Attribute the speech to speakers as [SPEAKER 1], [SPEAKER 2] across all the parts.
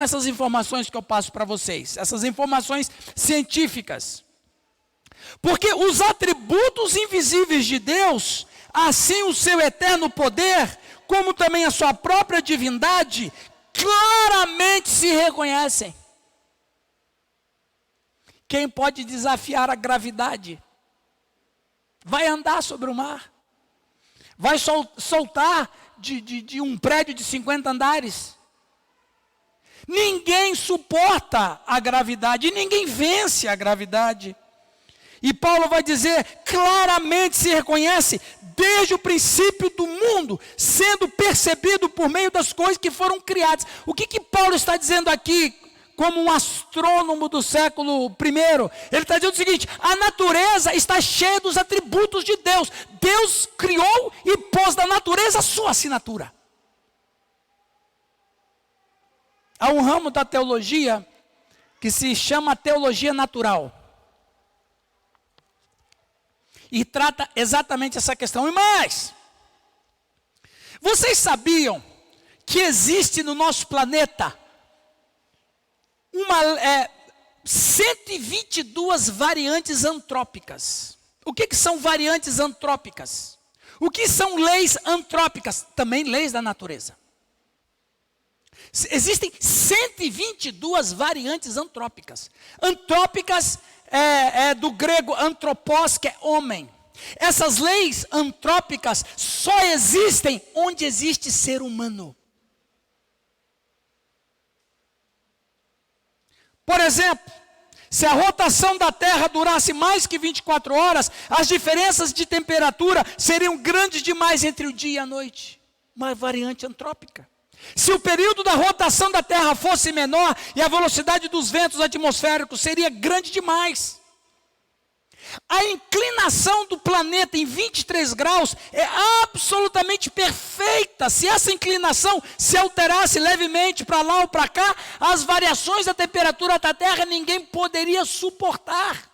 [SPEAKER 1] essas informações que eu passo para vocês, essas informações científicas. Porque os atributos invisíveis de Deus, assim o seu eterno poder, como também a sua própria divindade, claramente se reconhecem. Quem pode desafiar a gravidade? Vai andar sobre o mar. Vai soltar de um prédio de 50 andares. Ninguém suporta a gravidade, ninguém vence a gravidade. E Paulo vai dizer, claramente se reconhece, desde o princípio do mundo, sendo percebido por meio das coisas que foram criadas. O que Paulo está dizendo aqui, como um astrônomo do século I? Ele está dizendo o seguinte: a natureza está cheia dos atributos de Deus. Deus criou e pôs na natureza a sua assinatura. Há um ramo da teologia que se chama teologia natural. E trata exatamente essa questão. E mais, vocês sabiam que existe no nosso planeta 122 variantes antrópicas? O que são variantes antrópicas? O que são leis antrópicas? Também leis da natureza. Existem 122 variantes antrópicas. Antrópicas é do grego antropos, que é homem. Essas leis antrópicas só existem onde existe ser humano. Por exemplo, se a rotação da Terra durasse mais que 24 horas, as diferenças de temperatura seriam grandes demais entre o dia e a noite. Uma variante antrópica. Se o período da rotação da Terra fosse menor e a velocidade dos ventos atmosféricos seria grande demais. A inclinação do planeta em 23 graus é absolutamente perfeita. Se essa inclinação se alterasse levemente para lá ou para cá, as variações da temperatura da Terra ninguém poderia suportar.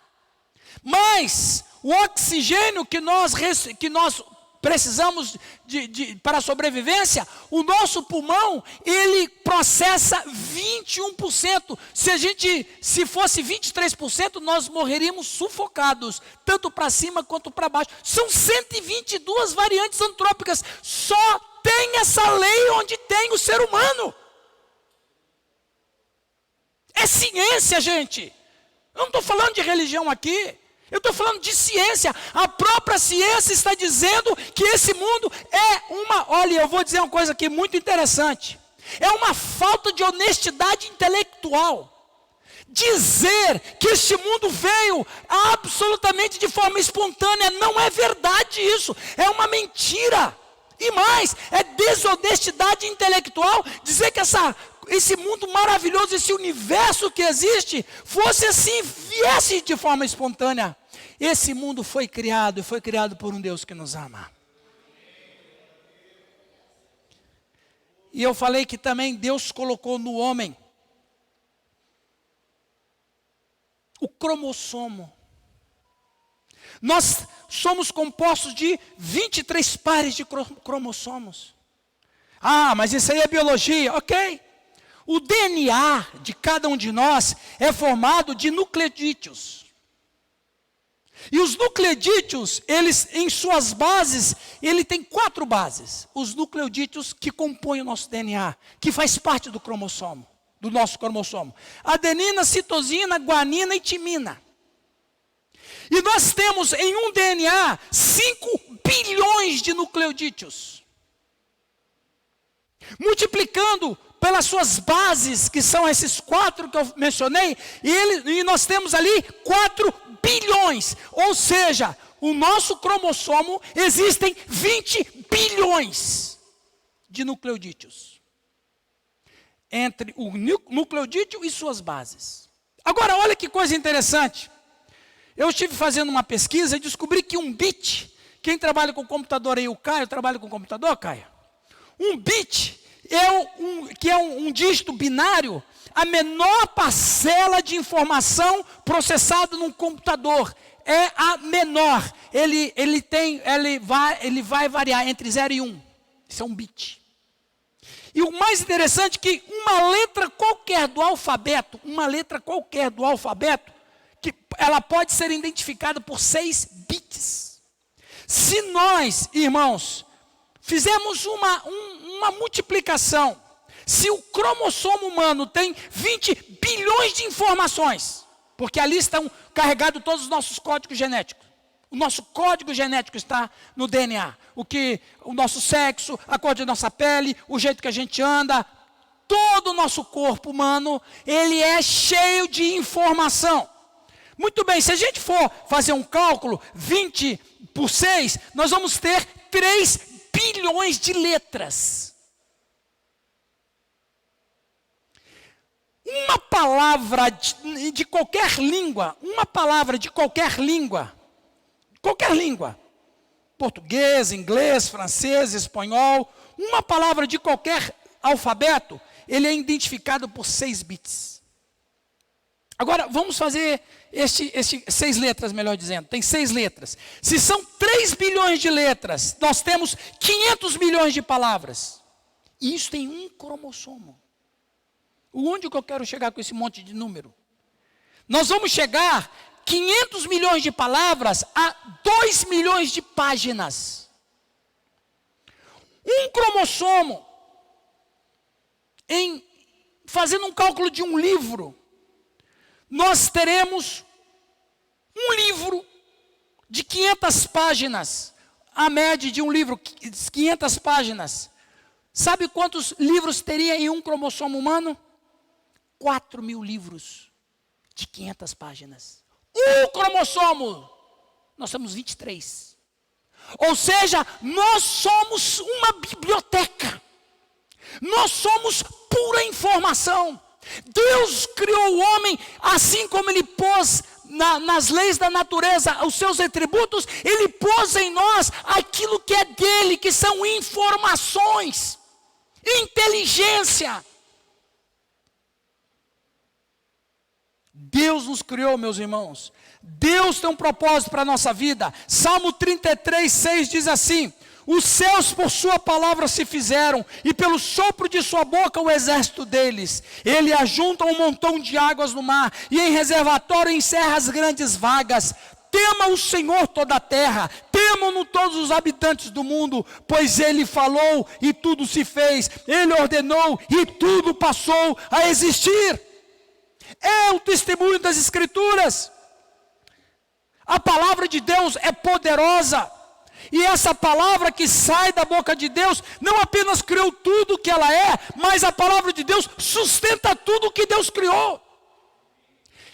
[SPEAKER 1] Mas o oxigênio que nós precisamos para a sobrevivência, o nosso pulmão, ele processa 21%. Se fosse 23%, nós morreríamos sufocados, tanto para cima quanto para baixo. São 122 variantes antrópicas. Só tem essa lei onde tem o ser humano. É ciência, gente. Eu não estou falando de religião aqui. Eu estou falando de ciência. A própria ciência está dizendo que esse mundo é olha, eu vou dizer uma coisa aqui muito interessante. É uma falta de honestidade intelectual. Dizer que este mundo veio absolutamente de forma espontânea, não é verdade isso. É uma mentira. E mais, é desonestidade intelectual dizer que esse mundo maravilhoso, esse universo que existe, fosse assim, viesse de forma espontânea. Esse mundo foi criado, e foi criado por um Deus que nos ama. E eu falei que também Deus colocou no homem o cromossomo. Nós somos compostos de 23 pares de cromossomos. Ah, mas isso aí é biologia. Ok. O DNA de cada um de nós é formado de nucleodídeos. E os nucleodídeos, eles em suas bases, ele tem 4 bases. Os nucleodídeos que compõem o nosso DNA, que faz parte do cromossomo, do nosso cromossomo. Adenina, citosina, guanina e timina. E nós temos em um DNA 5 bilhões de nucleodídeos. Multiplicando pelas suas bases, que são esses 4 que eu mencionei, e nós temos ali 4 bilhões. Ou seja, o nosso cromossomo existem 20 bilhões de nucleodídeos. Entre o nucleodídeo e suas bases. Agora, olha que coisa interessante. Eu estive fazendo uma pesquisa e descobri que um bit, quem trabalha com computador aí, o Caio, trabalha com computador, Caio? Um bit é um dígito binário, a menor parcela de informação processada num computador. É a menor. Ele vai variar entre 0 e 1. Isso é um bit. E o mais interessante é que uma letra qualquer do alfabeto, que ela pode ser identificada por 6 bits. Se nós, irmãos, fizermos uma multiplicação, se o cromossomo humano tem 20 bilhões de informações, porque ali estão carregados todos os nossos códigos genéticos. O nosso código genético está no DNA. O nosso sexo, a cor da nossa pele, o jeito que a gente anda, todo o nosso corpo humano, ele é cheio de informação. Muito bem, se a gente for fazer um cálculo, 20 por 6, nós vamos ter 3 bilhões de letras. Uma palavra de qualquer língua, qualquer língua, português, inglês, francês, espanhol, uma palavra de qualquer alfabeto, ele é identificado por 6 bits. Agora, vamos fazer 6 letras, melhor dizendo, tem 6 letras. Se são 3 bilhões de letras, nós temos 500 milhões de palavras. E isso tem um cromossomo. Onde que eu quero chegar com esse monte de número? Nós vamos chegar 500 milhões de palavras a 2 milhões de páginas. Um cromossomo, fazendo um cálculo de um livro, nós teremos um livro de 500 páginas, a média de um livro, 500 páginas. Sabe quantos livros teria em um cromossomo humano? 4.000 livros de 500 páginas. Um cromossomo, nós temos 23. Ou seja, nós somos uma biblioteca. Nós somos pura informação. Deus criou o homem assim como Ele pôs nas leis da natureza os seus atributos, Ele pôs em nós aquilo que é dele, que são informações, inteligência. Deus nos criou, meus irmãos. Deus tem um propósito para a nossa vida. Salmo 33, 6 diz assim: os céus por sua palavra se fizeram, e pelo sopro de sua boca o exército deles. Ele ajunta um montão de águas no mar, e em reservatório encerra as grandes vagas. Tema o Senhor toda a terra, temam-no todos os habitantes do mundo, pois Ele falou e tudo se fez, Ele ordenou e tudo passou a existir. É o testemunho das Escrituras. A palavra de Deus é poderosa. E essa palavra que sai da boca de Deus, não apenas criou tudo o que ela é, mas a palavra de Deus sustenta tudo o que Deus criou.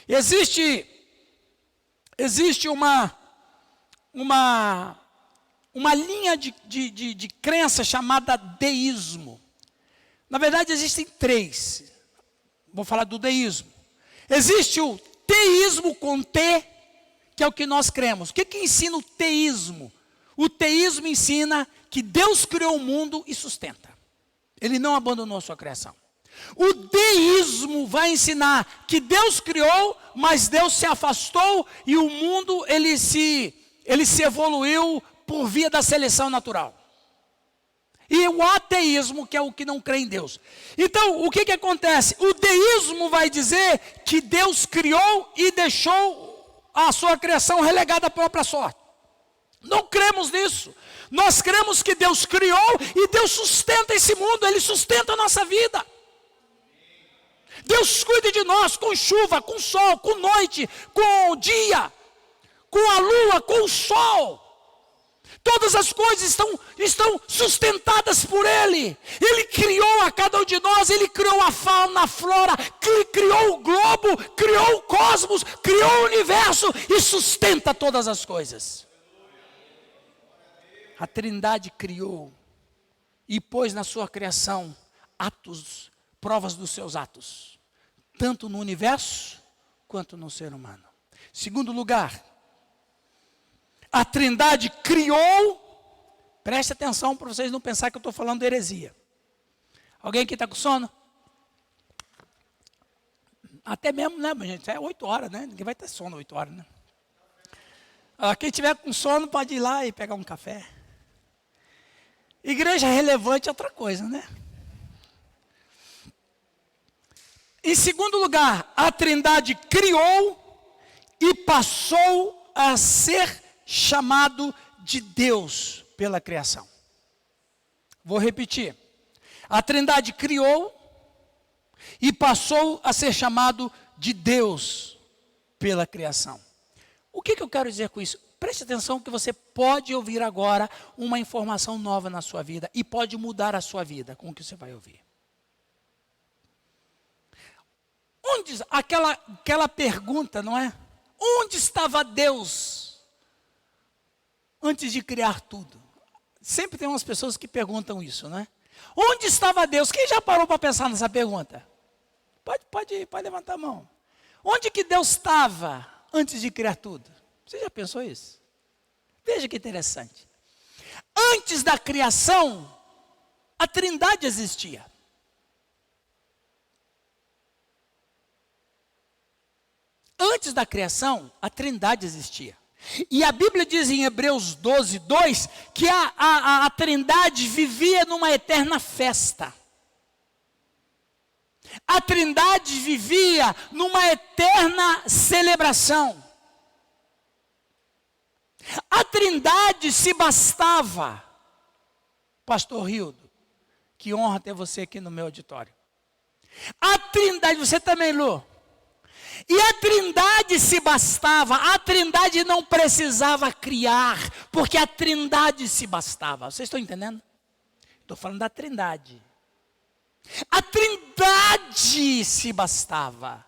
[SPEAKER 1] Existe uma linha de crença chamada deísmo. Na verdade existem 3. Vou falar do deísmo. Existe o teísmo com T, que é o que nós cremos. O que ensina o teísmo? O teísmo ensina que Deus criou o mundo e sustenta. Ele não abandonou a sua criação. O deísmo vai ensinar que Deus criou, mas Deus se afastou e o mundo ele se evoluiu por via da seleção natural. E o ateísmo, que é o que não crê em Deus. Então, o que acontece? O deísmo vai dizer que Deus criou e deixou a sua criação relegada à própria sorte. Não cremos nisso. Nós cremos que Deus criou e Deus sustenta esse mundo, Ele sustenta a nossa vida. Deus cuida de nós com chuva, com sol, com noite, com dia, com a lua, com o sol. Todas as coisas estão sustentadas por Ele. Ele criou a cada um de nós, Ele criou a fauna, a flora, criou o globo, criou o cosmos, criou o universo e sustenta todas as coisas. A Trindade criou e pôs na sua criação provas dos seus atos, tanto no universo quanto no ser humano. Segundo lugar, a Trindade criou, preste atenção para vocês não pensarem que eu estou falando de heresia. Alguém aqui está com sono? Até mesmo, né, gente? É 8 horas, né? Ninguém vai ter sono 8 horas, né? Quem tiver com sono pode ir lá e pegar um café. Igreja relevante é outra coisa, né? Em segundo lugar, a Trindade criou e passou a ser chamado de Deus pela criação. Vou repetir. A Trindade criou e passou a ser chamado de Deus pela criação. O que eu quero dizer com isso? Preste atenção que você pode ouvir agora uma informação nova na sua vida e pode mudar a sua vida com o que você vai ouvir. Aquela pergunta, não é? Onde estava Deus antes de criar tudo? Sempre tem umas pessoas que perguntam isso, né? Onde estava Deus? Quem já parou para pensar nessa pergunta? Pode levantar a mão. Onde que Deus estava antes de criar tudo? Você já pensou isso? Veja que interessante. Antes da criação, a Trindade existia. Antes da criação, a Trindade existia. E a Bíblia diz em Hebreus 12, 2, que a Trindade vivia numa eterna festa. A Trindade vivia numa eterna celebração. A Trindade se bastava. Pastor Rildo, que honra ter você aqui no meu auditório. A Trindade, você também, Lu. E a Trindade se bastava, a Trindade não precisava criar, porque a Trindade se bastava. Vocês estão entendendo? Estou falando da Trindade. A Trindade se bastava.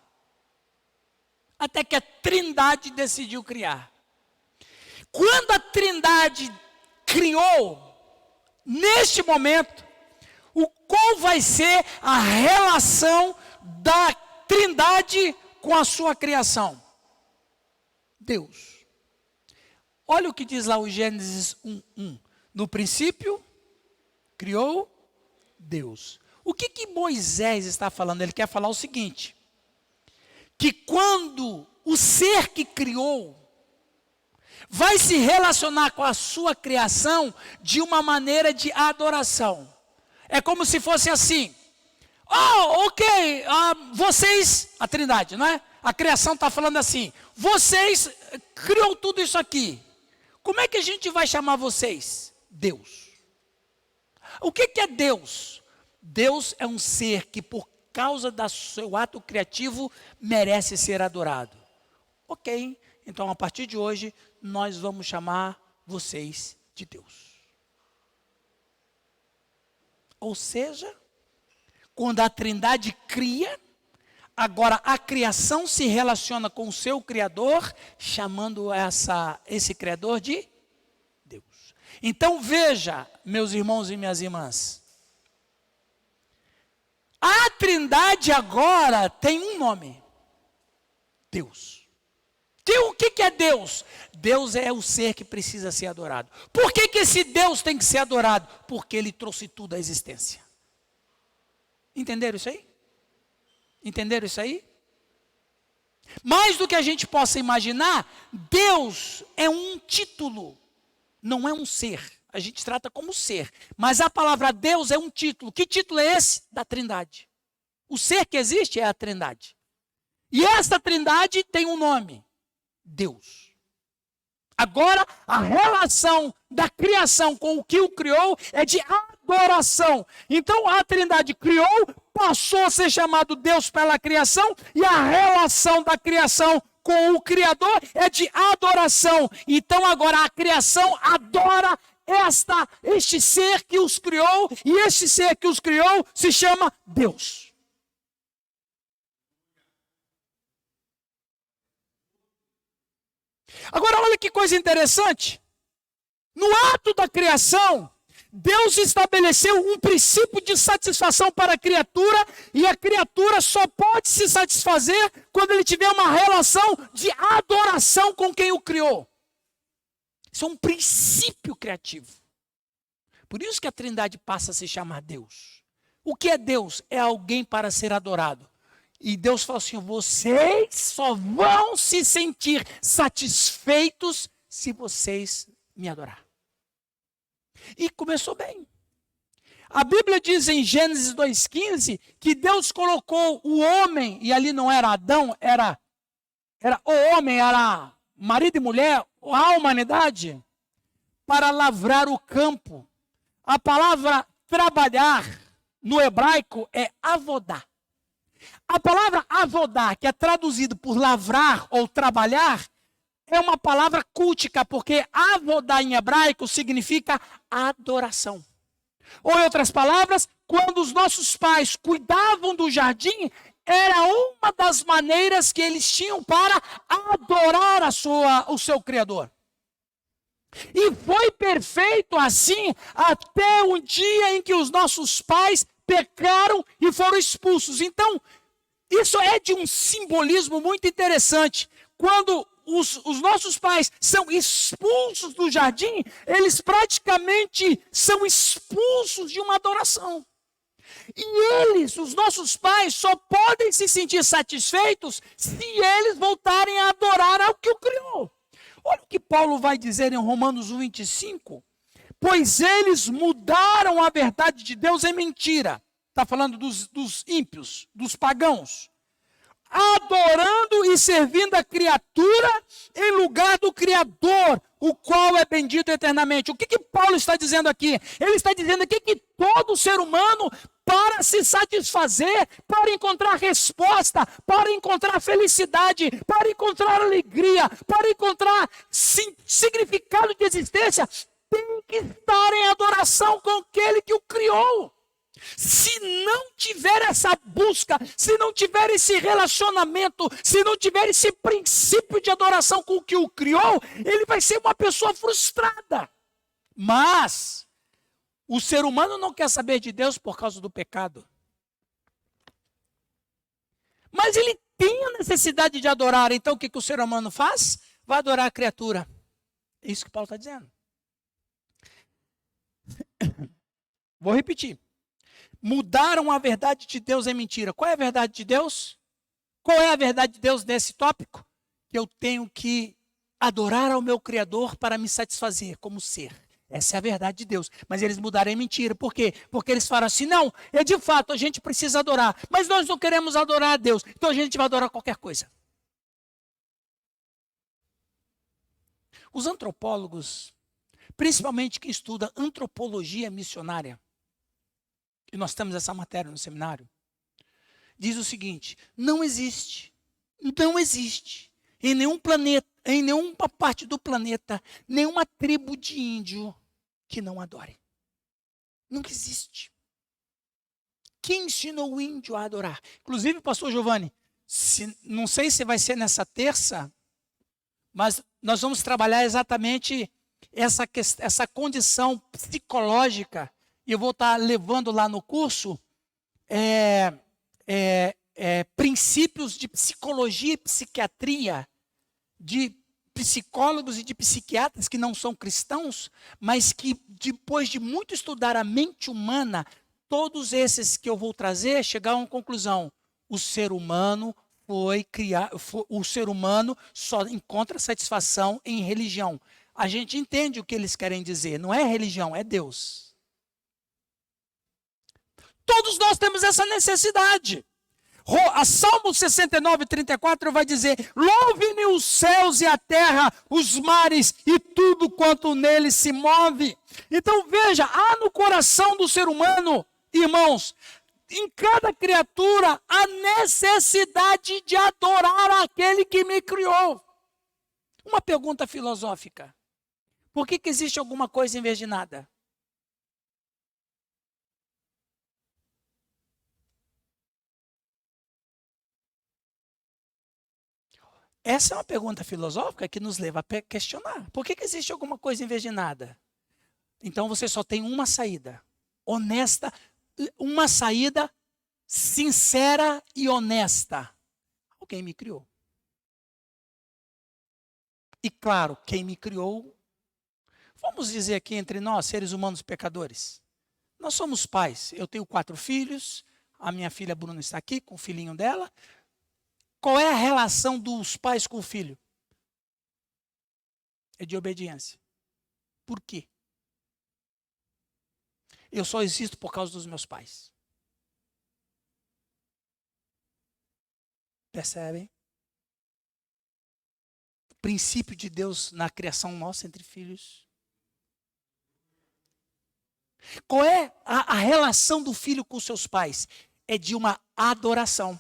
[SPEAKER 1] Até que a Trindade decidiu criar. Quando a Trindade criou, neste momento, qual vai ser a relação da Trindade com a sua criação? Deus. Olha o que diz lá o Gênesis 1:1. No princípio, criou Deus. O que Moisés está falando? Ele quer falar o seguinte: que quando o ser que criou vai se relacionar com a sua criação de uma maneira de adoração. É como se fosse assim. Oh, ok, vocês, a Trindade, não é? A criação está falando assim, vocês criou tudo isso aqui. Como é que a gente vai chamar vocês? Deus. O que é Deus? Deus é um ser que por causa do seu ato criativo merece ser adorado. Ok, então a partir de hoje nós vamos chamar vocês de Deus. Ou seja, quando a Trindade cria, agora a criação se relaciona com o seu Criador, chamando esse Criador de Deus. Então veja, meus irmãos e minhas irmãs, a Trindade agora tem um nome: Deus. O que é Deus? Deus é o ser que precisa ser adorado. Por que esse Deus tem que ser adorado? Porque Ele trouxe tudo à existência. Entenderam isso aí? Entenderam isso aí? Mais do que a gente possa imaginar, Deus é um título, não é um ser. A gente trata como ser. Mas a palavra Deus é um título. Que título é esse? Da Trindade. O ser que existe é a Trindade. E essa Trindade tem um nome: Deus. Agora, a relação da criação com o que o criou é de adoração. Então, a Trindade criou, passou a ser chamado Deus pela criação, e a relação da criação com o Criador é de adoração. Então, agora a criação adora este ser que os criou, e este ser que os criou se chama Deus. Agora olha que coisa interessante. No ato da criação, Deus estabeleceu um princípio de satisfação para a criatura, e a criatura só pode se satisfazer quando ele tiver uma relação de adoração com quem o criou. Isso é um princípio criativo. Por isso que a Trindade passa a se chamar Deus. O que é Deus? É alguém para ser adorado. E Deus fala assim: vocês só vão se sentir satisfeitos se vocês me adorar. E começou bem. A Bíblia diz em Gênesis 2,15 que Deus colocou o homem, e ali não era Adão, era o homem, era marido e mulher, a humanidade, para lavrar o campo. A palavra trabalhar no hebraico é avodá. A palavra avodá, que é traduzido por lavrar ou trabalhar, é uma palavra cultica, porque avodá em hebraico significa adoração. Ou em outras palavras, quando os nossos pais cuidavam do jardim, era uma das maneiras que eles tinham para adorar o seu Criador. E foi perfeito assim até o dia em que os nossos pais pecaram e foram expulsos. Então, isso é de um simbolismo muito interessante. Quando os nossos pais são expulsos do jardim, eles praticamente são expulsos de uma adoração. E eles, os nossos pais, só podem se sentir satisfeitos se eles voltarem a adorar ao que o criou. Olha o que Paulo vai dizer em Romanos 1,25. Pois eles mudaram a verdade de Deus em mentira. Está falando dos ímpios, dos pagãos. Adorando e servindo a criatura em lugar do Criador, o qual é bendito eternamente. O que Paulo está dizendo aqui? Ele está dizendo aqui que todo ser humano, para se satisfazer, para encontrar resposta, para encontrar felicidade, para encontrar alegria, para encontrar significado de existência, tem que estar em adoração com aquele que o criou. Se não tiver essa busca, se não tiver esse relacionamento, se não tiver esse princípio de adoração com o que o criou, ele vai ser uma pessoa frustrada. Mas o ser humano não quer saber de Deus por causa do pecado. Mas ele tem a necessidade de adorar. Então o que o ser humano faz? Vai adorar a criatura. É isso que Paulo está dizendo. Vou repetir. Mudaram a verdade de Deus em mentira. Qual é a verdade de Deus? Qual é a verdade de Deus nesse tópico? Que eu tenho que adorar ao meu Criador para me satisfazer como ser. Essa é a verdade de Deus. Mas eles mudaram em mentira. Por quê? Porque eles falaram assim, não, de fato a gente precisa adorar. Mas nós não queremos adorar a Deus. Então a gente vai adorar qualquer coisa. Os antropólogos, principalmente quem estuda antropologia missionária, e nós temos essa matéria no seminário, diz o seguinte, não existe em nenhum planeta, em nenhuma parte do planeta, nenhuma tribo de índio que não adore. Nunca existe. Quem ensinou o índio a adorar? Inclusive, pastor Giovanni, não sei se vai ser nessa terça, mas nós vamos trabalhar exatamente essa condição psicológica. E eu vou estar levando lá no curso princípios de psicologia e psiquiatria, de psicólogos e de psiquiatras que não são cristãos, mas que depois de muito estudar a mente humana, todos esses que eu vou trazer chegaram à conclusão: o ser humano o ser humano só encontra satisfação em religião. A gente entende o que eles querem dizer, não é religião, é Deus. Todos nós temos essa necessidade. A Salmo 69, 34 vai dizer: louve-me os céus e a terra, os mares e tudo quanto neles se move. Então veja, há no coração do ser humano, irmãos, em cada criatura, a necessidade de adorar aquele que me criou. Uma pergunta filosófica: por que existe alguma coisa em vez de nada? Essa é uma pergunta filosófica que nos leva a questionar. Por que existe alguma coisa em vez de nada? Então você só tem uma saída honesta, uma saída sincera e honesta. Alguém me criou. E claro, quem me criou, vamos dizer aqui entre nós, seres humanos pecadores, nós somos pais. Eu tenho 4 filhos, a minha filha Bruna está aqui com o filhinho dela. Qual é a relação dos pais com o filho? É de obediência. Por quê? Eu só existo por causa dos meus pais. Percebem? O princípio de Deus na criação nossa entre filhos. Qual é a relação do filho com seus pais? É de uma adoração.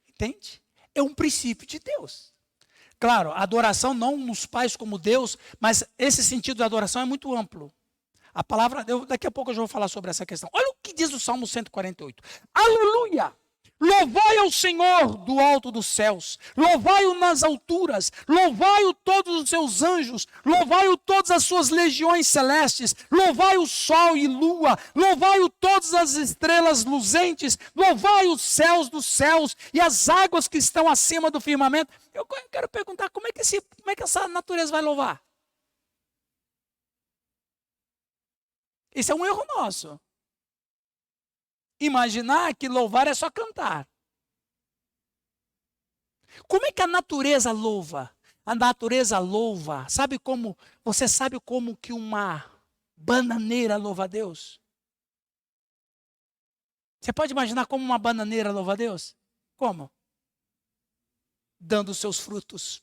[SPEAKER 1] Entende? É um princípio de Deus. Claro, a adoração não nos pais como Deus, mas esse sentido da adoração é muito amplo. A palavra, daqui a pouco eu já vou falar sobre essa questão. Olha o que diz o Salmo 148. Aleluia! Louvai ao Senhor do alto dos céus, louvai-o nas alturas, louvai-o todos os seus anjos, louvai-o todas as suas legiões celestes, louvai o sol e lua, louvai-o todas as estrelas luzentes, louvai os céus dos céus e as águas que estão acima do firmamento. Eu quero perguntar, como é que essa natureza vai louvar? Esse é um erro nosso. Imaginar que louvar é só cantar. Como é que a natureza louva? A natureza louva. Você sabe como que uma bananeira louva a Deus? Você pode imaginar como uma bananeira louva a Deus? Como? Dando os seus frutos.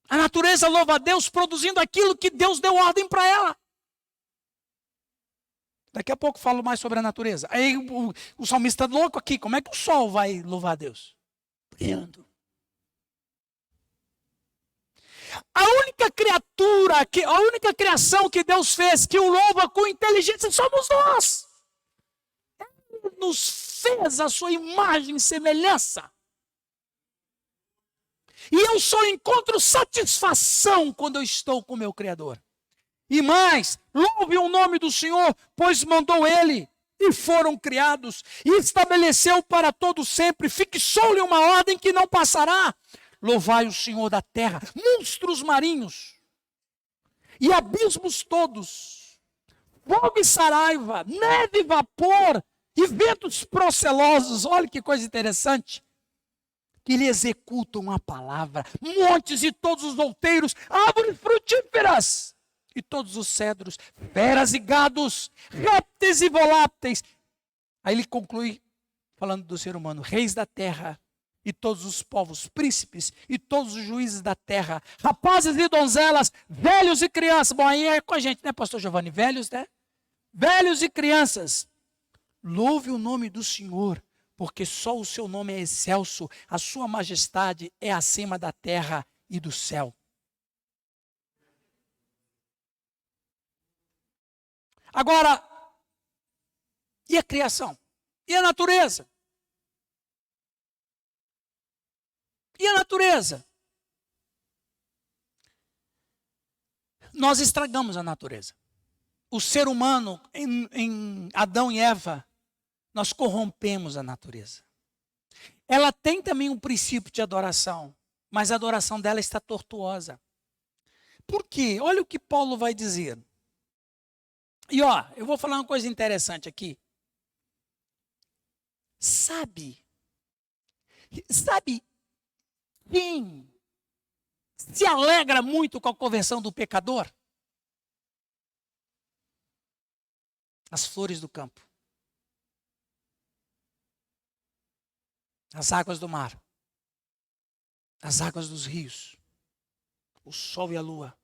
[SPEAKER 1] A natureza louva a Deus produzindo aquilo que Deus deu ordem para ela. Daqui a pouco falo mais sobre a natureza. Aí o salmista está louco aqui. Como é que o sol vai louvar a Deus? Brilhando. A única criação que Deus fez que o louva com inteligência somos nós. Ele nos fez a sua imagem e semelhança. E eu só encontro satisfação quando eu estou com o meu Criador. E mais, louve o nome do Senhor, pois mandou Ele, e foram criados, e estabeleceu para todo sempre, fixou-lhe uma ordem que não passará. Louvai o Senhor da terra, monstros marinhos, e abismos todos, fogo e saraiva, neve e vapor, e ventos procelosos. Olha que coisa interessante. Que lhe executam a palavra, montes e todos os outeiros, árvores frutíferas, e todos os cedros, feras e gados, répteis e voláteis. Aí ele conclui, falando do ser humano, reis da terra, e todos os povos, príncipes, e todos os juízes da terra, rapazes e donzelas, velhos e crianças. Bom, aí é com a gente, né, pastor Giovanni? Velhos, né? Velhos e crianças. Louve o nome do Senhor, porque só o seu nome é excelso, a sua majestade é acima da terra e do céu. Agora, e a criação? E a natureza? E a natureza? Nós estragamos a natureza. O ser humano, em Adão e Eva, nós corrompemos a natureza. Ela tem também um princípio de adoração, mas a adoração dela está tortuosa. Por quê? Olha o que Paulo vai dizer. E eu vou falar uma coisa interessante aqui. Sabe quem se alegra muito com a conversão do pecador? As flores do campo. As águas do mar. As águas dos rios. O sol e a lua.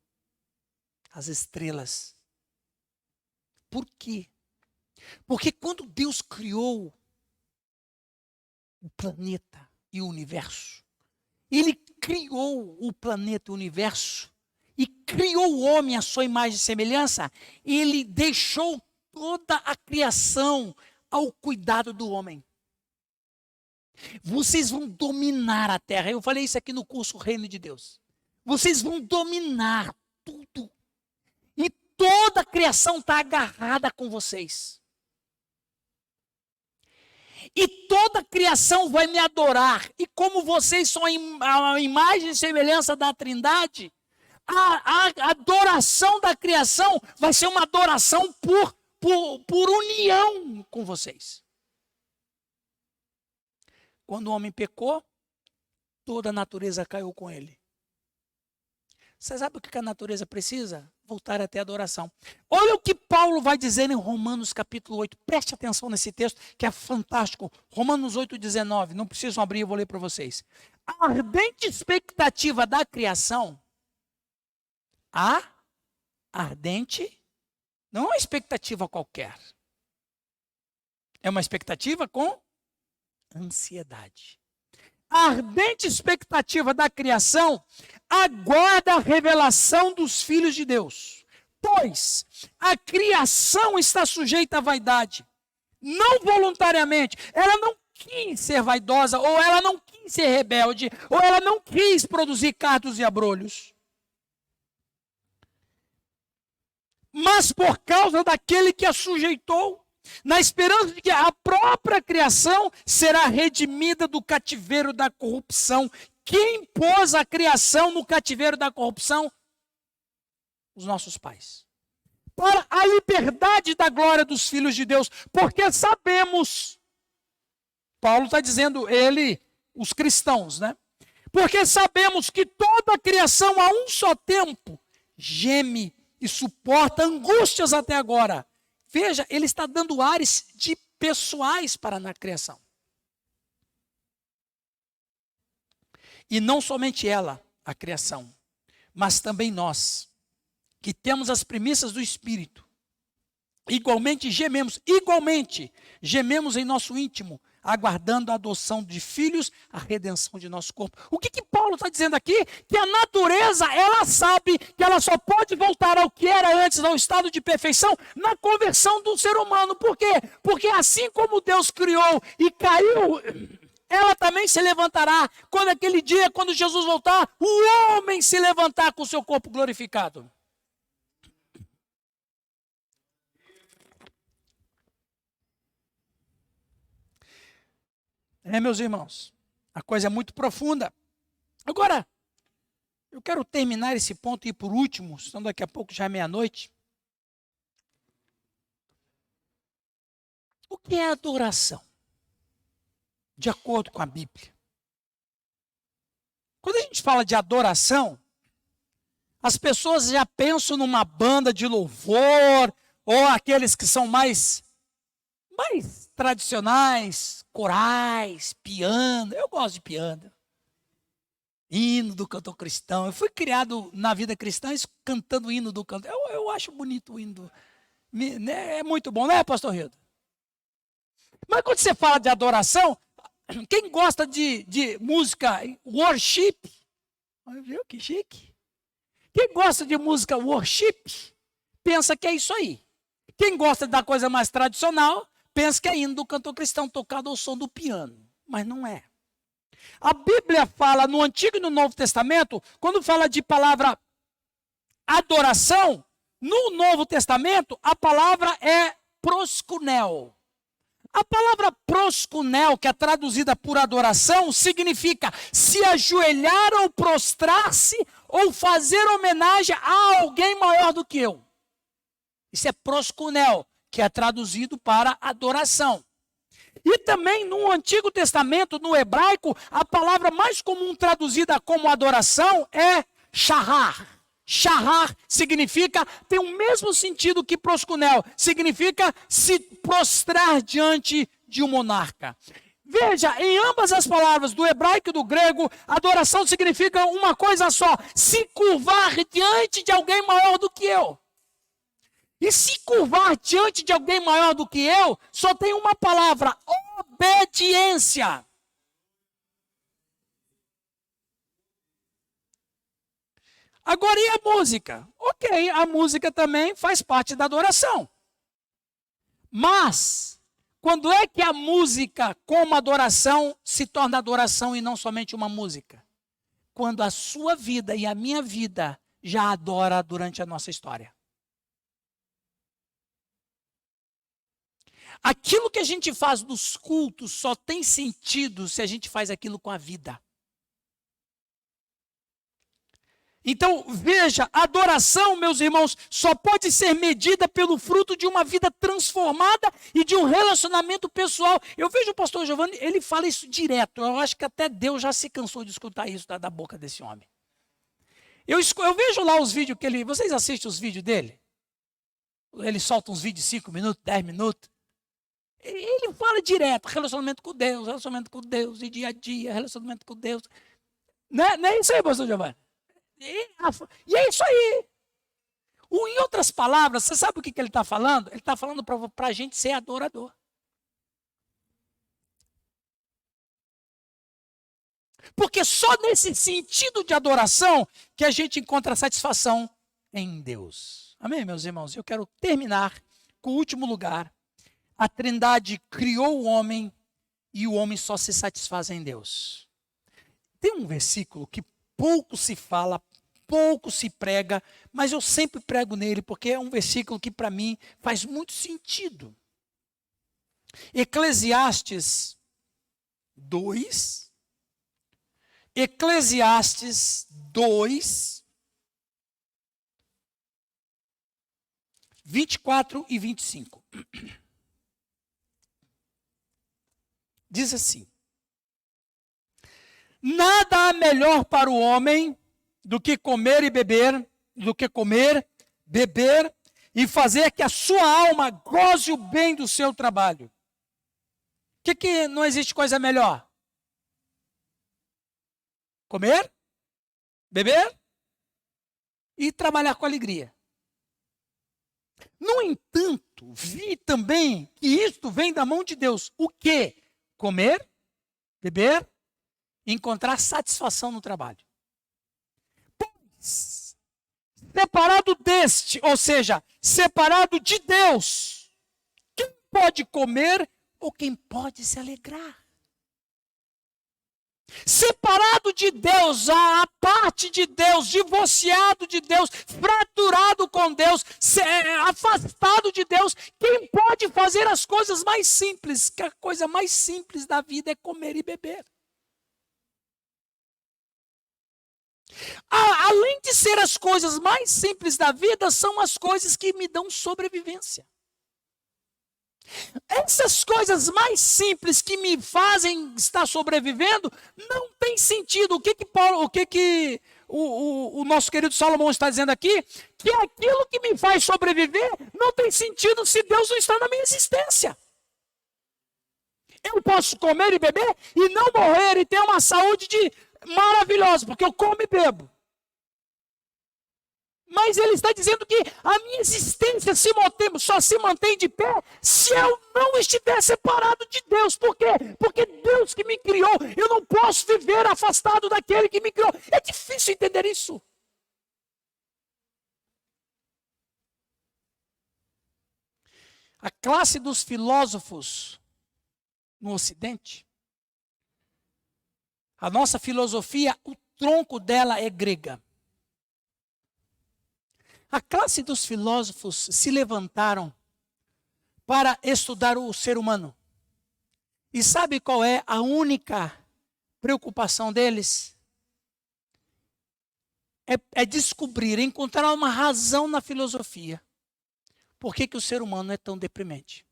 [SPEAKER 1] As estrelas. Por quê? Porque quando Deus criou o planeta e o universo, Ele criou o planeta e o universo e criou o homem à sua imagem e semelhança, Ele deixou toda a criação ao cuidado do homem. Vocês vão dominar a terra. Eu falei isso aqui no curso Reino de Deus. Vocês vão dominar tudo. E toda a criação está agarrada com vocês. E toda a criação vai me adorar. E como vocês são a imagem e semelhança da Trindade, a adoração da criação vai ser uma adoração por união com vocês. Quando o homem pecou, toda a natureza caiu com ele. Você sabe o que a natureza precisa? Voltar até a adoração. Olha o que Paulo vai dizer em Romanos capítulo 8. Preste atenção nesse texto que é fantástico. Romanos 8,19. Não precisam abrir, eu vou ler para vocês. A ardente expectativa da criação. A ardente não é uma expectativa qualquer. É uma expectativa com ansiedade. A ardente expectativa da criação aguarda a revelação dos filhos de Deus. Pois a criação está sujeita à vaidade. Não voluntariamente. Ela não quis ser vaidosa, ou ela não quis ser rebelde, ou ela não quis produzir cardos e abrolhos. Mas por causa daquele que a sujeitou, na esperança de que a própria criação será redimida do cativeiro da corrupção. Quem pôs a criação no cativeiro da corrupção? Os nossos pais. Para a liberdade da glória dos filhos de Deus, porque sabemos, Paulo está dizendo, os cristãos, né? Porque sabemos que toda a criação a um só tempo geme e suporta angústias até agora. Veja, ele está dando ares de pessoais para na criação. E não somente ela, a criação, mas também nós, que temos as primícias do Espírito, igualmente gememos em nosso íntimo, aguardando a adoção de filhos, a redenção de nosso corpo. O que Paulo está dizendo aqui? Que a natureza, ela sabe que ela só pode voltar ao que era antes, ao estado de perfeição, na conversão do ser humano. Por quê? Porque assim como Deus criou e caiu, ela também se levantará. Quando aquele dia, quando Jesus voltar, o homem se levantar com o seu corpo glorificado. Meus irmãos, a coisa é muito profunda. Agora, eu quero terminar esse ponto e ir por último, senão daqui a pouco já é meia-noite. O que é adoração? De acordo com a Bíblia. Quando a gente fala de adoração, as pessoas já pensam numa banda de louvor, ou aqueles que são mais tradicionais, corais, piano. Eu gosto de piano. Hino do cantor cristão. Eu fui criado na vida cristã cantando hino do cantor. Eu acho bonito o hino. É muito bom, né, pastor Rildo? Mas quando você fala de adoração, quem gosta de música worship, viu que chique? Quem gosta de música worship, pensa que é isso aí. Quem gosta da coisa mais tradicional, pensa que é hino do cantor cristão tocado ao som do piano. Mas não é. A Bíblia fala no Antigo e no Novo Testamento, quando fala de palavra adoração, no Novo Testamento a palavra é proskunel. A palavra proskunel, que é traduzida por adoração, significa se ajoelhar ou prostrar-se ou fazer homenagem a alguém maior do que eu. Isso é proskunel, que é traduzido para adoração. E também no Antigo Testamento, no hebraico, a palavra mais comum traduzida como adoração é shahar. Shahar significa, tem o mesmo sentido que proskunel, significa se prostrar diante de um monarca. Veja, em ambas as palavras, do hebraico e do grego, adoração significa uma coisa só, se curvar diante de alguém maior do que eu. E se curvar diante de alguém maior do que eu, só tem uma palavra, obediência. Agora, e a música? Ok, a música também faz parte da adoração. Mas, quando é que a música como adoração se torna adoração e não somente uma música? Quando a sua vida e a minha vida já adora durante a nossa história. Aquilo que a gente faz nos cultos só tem sentido se a gente faz aquilo com a vida. Então, veja, a adoração, meus irmãos, só pode ser medida pelo fruto de uma vida transformada e de um relacionamento pessoal. Eu vejo o pastor Giovanni, ele fala isso direto. Eu acho que até Deus já se cansou de escutar isso da boca desse homem. Eu vejo lá os vídeos que ele... Vocês assistem os vídeos dele? Ele solta uns vídeos de 5 minutos, 10 minutos. Ele fala direto, relacionamento com Deus, de dia a dia, relacionamento com Deus. Não é isso aí, pastor Giovanni? E é isso aí. Em outras palavras, você sabe o que ele está falando? Ele está falando para a gente ser adorador. Porque só nesse sentido de adoração que a gente encontra satisfação em Deus. Amém, meus irmãos? Eu quero terminar com o último lugar. A Trindade criou o homem e o homem só se satisfaz em Deus. Tem um versículo que pouco se fala, pouco se prega, mas eu sempre prego nele porque é um versículo que para mim faz muito sentido. Eclesiastes 2, 24 e 25. Diz assim: nada há melhor para o homem do que comer, beber e fazer que a sua alma goze o bem do seu trabalho. Que não existe coisa melhor? Comer, beber e trabalhar com alegria. No entanto, vi também que isto vem da mão de Deus. O quê? Comer, beber, encontrar satisfação no trabalho. Pois, separado deste, ou seja, separado de Deus, quem pode comer ou quem pode se alegrar? Separado de Deus, a parte de Deus, divorciado de Deus, fraturado com Deus, afastado de Deus, quem pode fazer as coisas mais simples? Que a coisa mais simples da vida é comer e beber. Além de ser as coisas mais simples da vida, são as coisas que me dão sobrevivência. Essas coisas mais simples que me fazem estar sobrevivendo não tem sentido. O nosso querido Salomão está dizendo aqui? Que aquilo que me faz sobreviver não tem sentido se Deus não está na minha existência. Eu posso comer e beber e não morrer e ter uma saúde maravilhosa, porque eu como e bebo. Mas ele está dizendo que a minha existência só se mantém de pé se eu não estiver separado de Deus. Por quê? Porque Deus que me criou, eu não posso viver afastado daquele que me criou. É difícil entender isso. A classe dos filósofos no Ocidente, a nossa filosofia, o tronco dela é grega. A classe dos filósofos se levantaram para estudar o ser humano. E sabe qual é a única preocupação deles? É descobrir, encontrar uma razão na filosofia. Por que o ser humano é tão deprimente?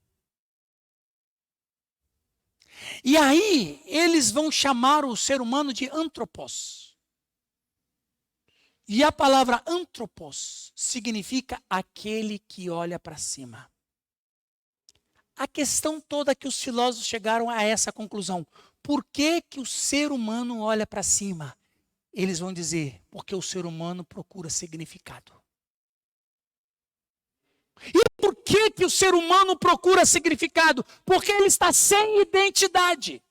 [SPEAKER 1] E aí, eles vão chamar o ser humano de antropos. E a palavra antropos significa aquele que olha para cima. A questão toda é que os filósofos chegaram a essa conclusão. Por que o ser humano olha para cima? Eles vão dizer, porque o ser humano procura significado. E por que o ser humano procura significado? Porque ele está sem identidade.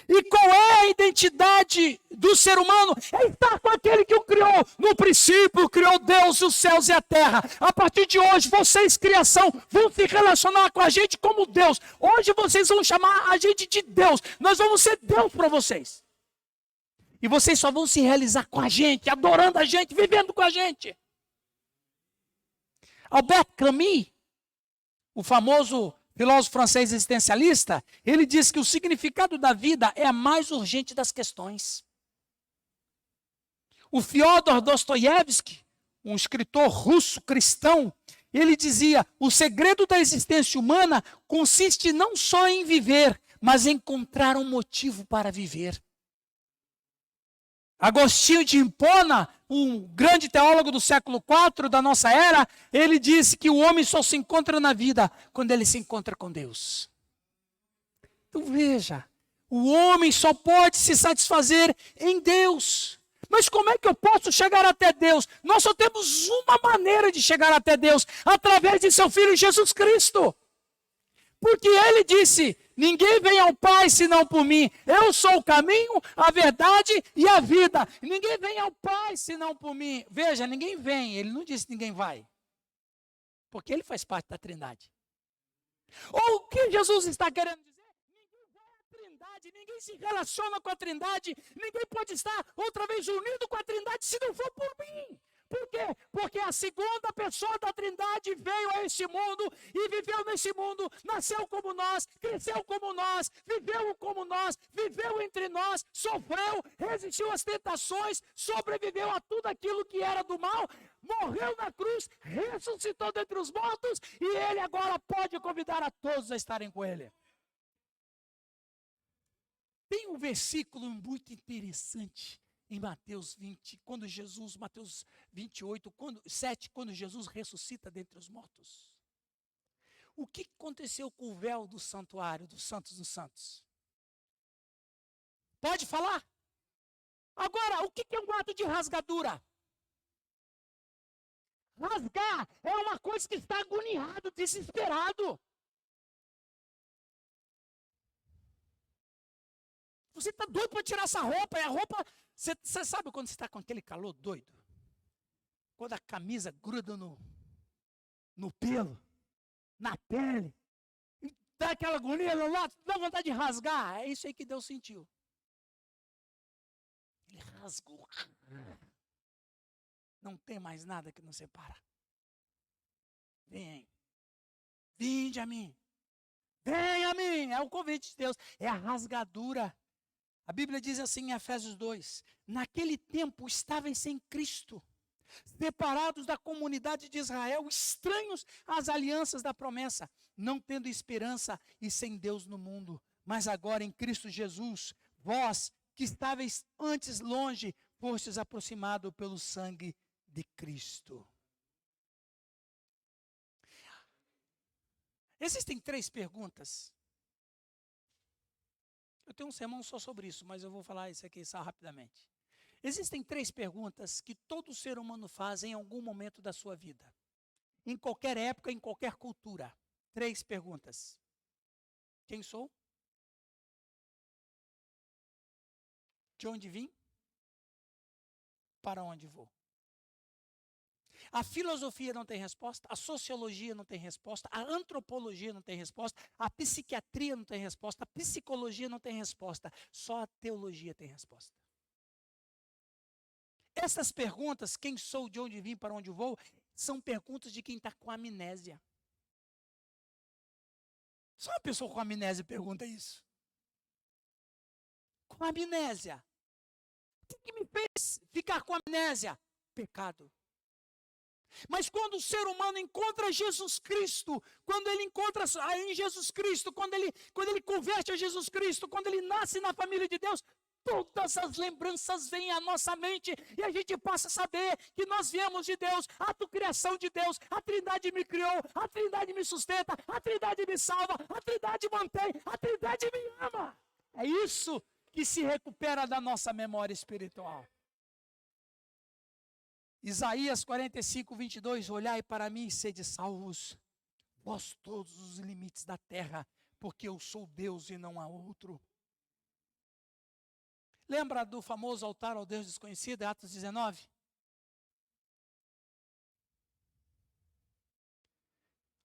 [SPEAKER 1] E qual é a identidade do ser humano? É estar com aquele que o criou. No princípio, criou Deus, os céus e a terra. A partir de hoje, vocês, criação, vão se relacionar com a gente como Deus. Hoje vocês vão chamar a gente de Deus. Nós vamos ser Deus para vocês. E vocês só vão se realizar com a gente, adorando a gente, vivendo com a gente. Albert Camus, o famoso filósofo francês existencialista, ele diz que o significado da vida é a mais urgente das questões. O Fyodor Dostoiévski, um escritor russo cristão, ele dizia, o segredo da existência humana consiste não só em viver, mas em encontrar um motivo para viver. Agostinho de Hipona, um grande teólogo do século IV da nossa era, ele disse que o homem só se encontra na vida quando ele se encontra com Deus. Então veja, o homem só pode se satisfazer em Deus. Mas como é que eu posso chegar até Deus? Nós só temos uma maneira de chegar até Deus, através de seu Filho Jesus Cristo. Porque ele disse, ninguém vem ao Pai senão por mim. Eu sou o caminho, a verdade e a vida. Ninguém vem ao Pai senão por mim. Veja, ninguém vem, ele não disse ninguém vai. Porque ele faz parte da Trindade. Ou o que Jesus está querendo dizer? Ninguém vai à Trindade, ninguém se relaciona com a Trindade, ninguém pode estar outra vez unido com a Trindade se não for por mim. Por quê? Porque a segunda pessoa da Trindade veio a este mundo e viveu nesse mundo, nasceu como nós, cresceu como nós, viveu como nós, viveu entre nós, sofreu, resistiu às tentações, sobreviveu a tudo aquilo que era do mal, morreu na cruz, ressuscitou dentre os mortos e ele agora pode convidar a todos a estarem com ele. Tem um versículo muito interessante em Mateus 20, Mateus 28, 7, quando Jesus ressuscita dentre os mortos. O que aconteceu com o véu do santuário, dos santos dos santos? Pode falar? Agora, o que é um ato de rasgadura? Rasgar é uma coisa que está agoniado, desesperado. Você está doido para tirar essa roupa, e a roupa... Você sabe quando você está com aquele calor doido? Quando a camisa gruda no pelo, na pele, dá aquela agonia, dá vontade de rasgar. É isso aí que Deus sentiu. Ele rasgou. Não tem mais nada que nos separa. Vinde a mim. Vem a mim. É o convite de Deus. É a rasgadura. A Bíblia diz assim em Efésios 2, naquele tempo estavam sem Cristo, separados da comunidade de Israel, estranhos às alianças da promessa, não tendo esperança e sem Deus no mundo. Mas agora em Cristo Jesus, vós que estáveis antes longe, fostes aproximados pelo sangue de Cristo. Existem 3 perguntas. Eu tenho um sermão só sobre isso, mas eu vou falar isso aqui só rapidamente. Existem 3 perguntas que todo ser humano faz em algum momento da sua vida. Em qualquer época, em qualquer cultura. 3 perguntas. Quem sou? De onde vim? Para onde vou? A filosofia não tem resposta, a sociologia não tem resposta, a antropologia não tem resposta, a psiquiatria não tem resposta, a psicologia não tem resposta, só a teologia tem resposta. Essas perguntas, quem sou, de onde vim, para onde vou, são perguntas de quem está com amnésia. Só uma pessoa com amnésia pergunta isso. Com amnésia. O que me fez ficar com amnésia? Pecado. Mas quando o ser humano encontra Jesus Cristo, quando ele encontra em Jesus Cristo, quando ele converte a Jesus Cristo, quando ele nasce na família de Deus, todas as lembranças vêm à nossa mente e a gente passa a saber que nós viemos de Deus, a criação de Deus, a Trindade me criou, a Trindade me sustenta, a Trindade me salva, a Trindade mantém, a Trindade me ama. É isso que se recupera da nossa memória espiritual. Isaías 45, 22, olhai para mim e sede salvos, vós todos os limites da terra, porque eu sou Deus e não há outro. Lembra do famoso altar ao Deus desconhecido, Atos 19?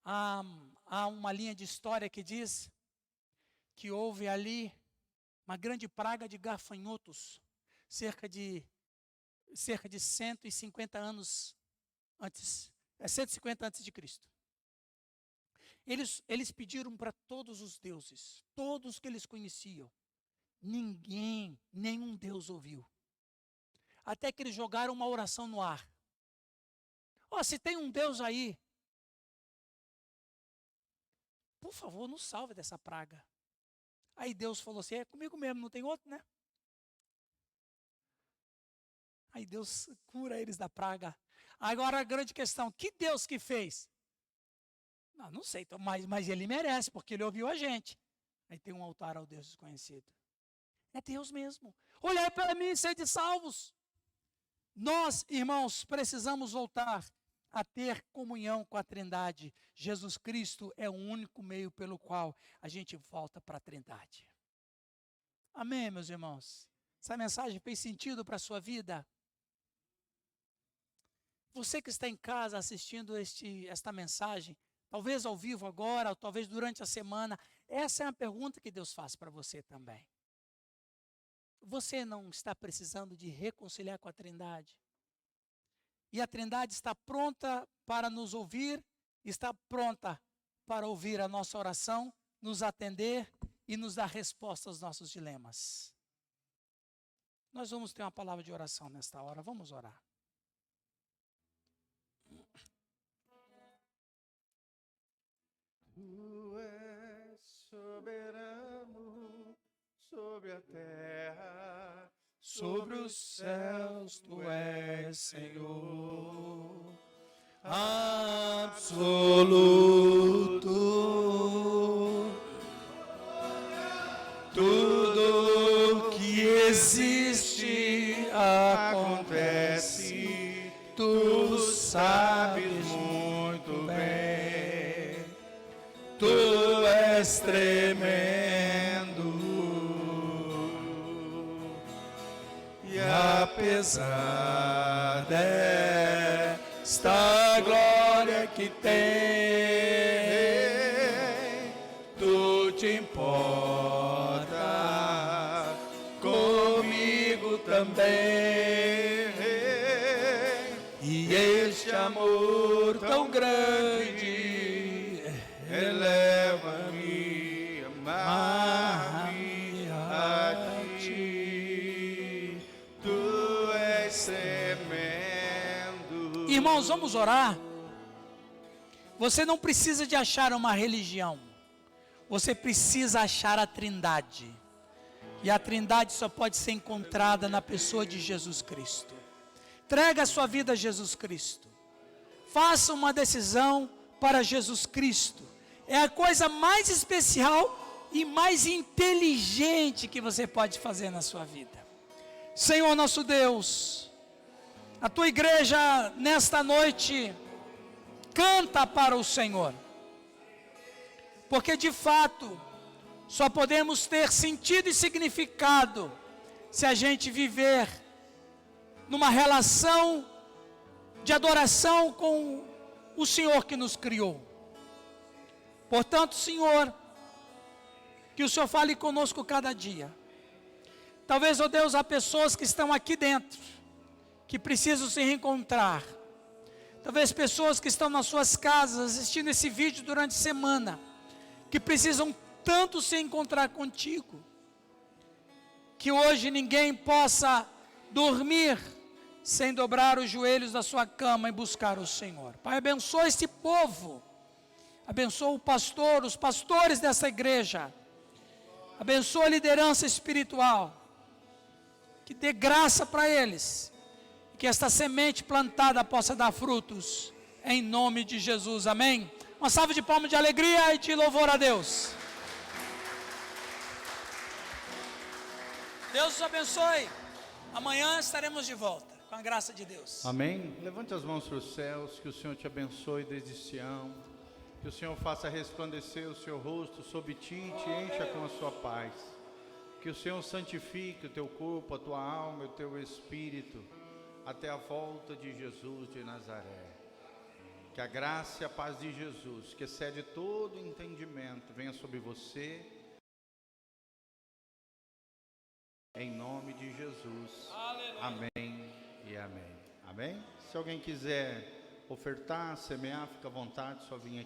[SPEAKER 1] Há uma linha de história que diz que houve ali uma grande praga de gafanhotos, cerca de 150 anos antes, 150 antes de Cristo. Eles pediram para todos os deuses, todos que eles conheciam. Nenhum deus ouviu. Até que eles jogaram uma oração no ar. Se tem um Deus aí, por favor, nos salve dessa praga. Aí Deus falou assim, é comigo mesmo, não tem outro, né? Aí Deus cura eles da praga. Agora a grande questão, que Deus que fez? Não sei, então, mas ele merece, porque ele ouviu a gente. Aí tem um altar ao Deus desconhecido. É Deus mesmo. Olhai para mim e sede salvos. Nós, irmãos, precisamos voltar a ter comunhão com a Trindade. Jesus Cristo é o único meio pelo qual a gente volta para a Trindade. Amém, meus irmãos? Essa mensagem fez sentido para a sua vida? Você que está em casa assistindo esta mensagem, talvez ao vivo agora, ou talvez durante a semana, essa é uma pergunta que Deus faz para você também. Você não está precisando de reconciliar com a Trindade? E a Trindade está pronta para nos ouvir, está pronta para ouvir a nossa oração, nos atender e nos dar resposta aos nossos dilemas. Nós vamos ter uma palavra de oração nesta hora, vamos orar.
[SPEAKER 2] Tu és soberano sobre a terra,
[SPEAKER 1] Sobre os céus tu és Senhor, absoluto. Tudo que existe acontece, tu sabes muito bem. Tu és tremendo, e apesar desta glória que tem, tu te importa comigo também. E este amor tão grande
[SPEAKER 2] eleva-me, amar-me a ti. Tu és tremendo.
[SPEAKER 1] Irmãos, vamos orar. Você não precisa de achar uma religião. Você precisa achar a Trindade. E a Trindade só pode ser encontrada na pessoa de Jesus Cristo. Entrega a sua vida a Jesus Cristo. Faça uma decisão para Jesus Cristo. É a coisa mais especial e mais inteligente que você pode fazer na sua vida. Senhor nosso Deus, a tua igreja nesta noite canta para o Senhor. Porque de fato, só podemos ter sentido e significado se a gente viver numa relação de adoração com o Senhor que nos criou. Portanto, Senhor, que o Senhor fale conosco cada dia. Talvez, ó Deus, há pessoas que estão aqui dentro, que precisam se reencontrar. Talvez pessoas que estão nas suas casas, assistindo esse vídeo durante a semana, que precisam tanto se encontrar contigo, que hoje ninguém possa dormir sem dobrar os joelhos da sua cama e buscar o Senhor. Pai, abençoa este povo, abençoa o pastor, os pastores dessa igreja, abençoa a liderança espiritual, que dê graça para eles, que esta semente plantada possa dar frutos, em nome de Jesus, amém? Uma salva de palmas de alegria e de louvor a Deus. Deus os abençoe. Amanhã estaremos de volta, com a graça de Deus.
[SPEAKER 2] Amém? Levante as mãos para os céus, que o Senhor te abençoe desde Sião, que o Senhor faça resplandecer o seu rosto sobre ti e te encha com a sua paz, que o Senhor santifique o teu corpo, a tua alma e o teu espírito, até a volta de Jesus de Nazaré. Que a graça e a paz de Jesus, que excede todo entendimento, venha sobre você, em nome de Jesus. Aleluia. Amém e amém. Amém? Se alguém quiser ofertar, semear, fica à vontade, só vir aqui.